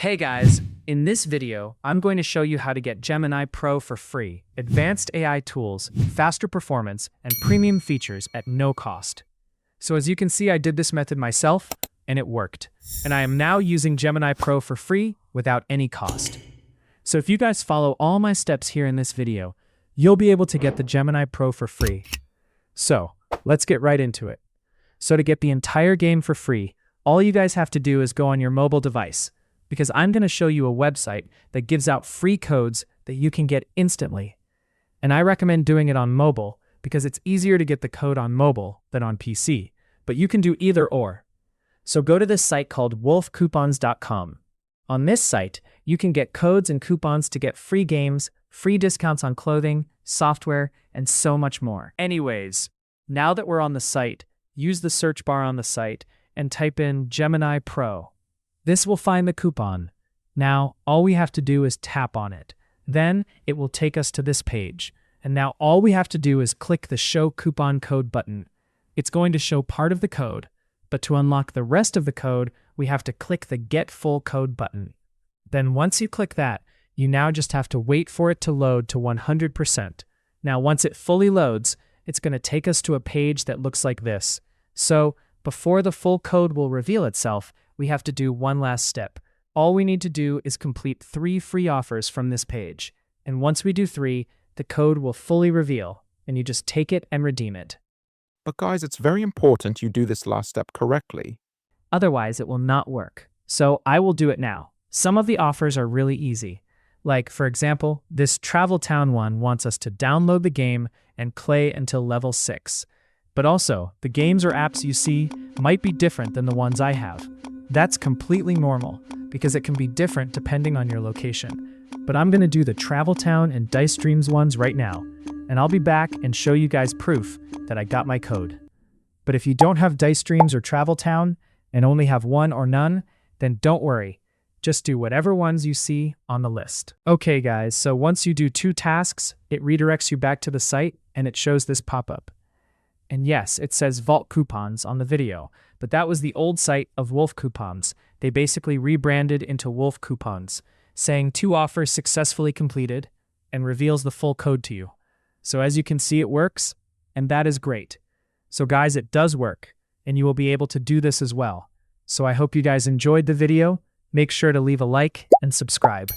Hey guys, in this video, I'm going to show you how to get Gemini Pro for free, advanced AI tools, faster performance, and premium features at no cost. So as you can see, I did this method myself, and it worked. And I am now using Gemini Pro for free without any cost. So if you guys follow all my steps here in this video, you'll be able to get the Gemini Pro for free. So let's get right into it. So to get the entire game for free, all you guys have to do is go on your mobile device, because I'm going to show you a website that gives out free codes that you can get instantly. And I recommend doing it on mobile because it's easier to get the code on mobile than on PC, but you can do either or. So go to this site called wolfcoupons.com. On this site, you can get codes and coupons to get free games, free discounts on clothing, software, and so much more. Anyways, now that we're on the site, use the search bar on the site and type in Gemini Pro. This will find the coupon. Now, all we have to do is tap on it. Then, it will take us to this page. And now all we have to do is click the Show Coupon Code button. It's going to show part of the code, but to unlock the rest of the code, we have to click the Get Full Code button. Then once you click that, you now just have to wait for it to load to 100%. Now, once it fully loads, it's going to take us to a page that looks like this. So, before the full code will reveal itself, we have to do one last step. All we need to do is complete 3 free offers from this page. And once we do 3, the code will fully reveal, and you just take it and redeem it. But guys, it's very important you do this last step correctly. Otherwise, it will not work. So I will do it now. Some of the offers are really easy. Like, for example, this Travel Town one wants us to download the game and play until level 6. But also, the games or apps you see might be different than the ones I have. That's completely normal, because it can be different depending on your location. But I'm going to do the Travel Town and Dice Dreams ones right now, and I'll be back and show you guys proof that I got my code. But if you don't have Dice Dreams or Travel Town, and only have one or none, then don't worry. Just do whatever ones you see on the list. Okay guys, so once you do 2 tasks, it redirects you back to the site, and it shows this pop-up. And yes, it says Vault Coupons on the video, but that was the old site of Wolf Coupons. They basically rebranded into Wolf Coupons, saying 2 offers successfully completed, and reveals the full code to you. So as you can see, it works, and that is great. So guys, it does work, and you will be able to do this as well. So I hope you guys enjoyed the video. Make sure to leave a like and subscribe.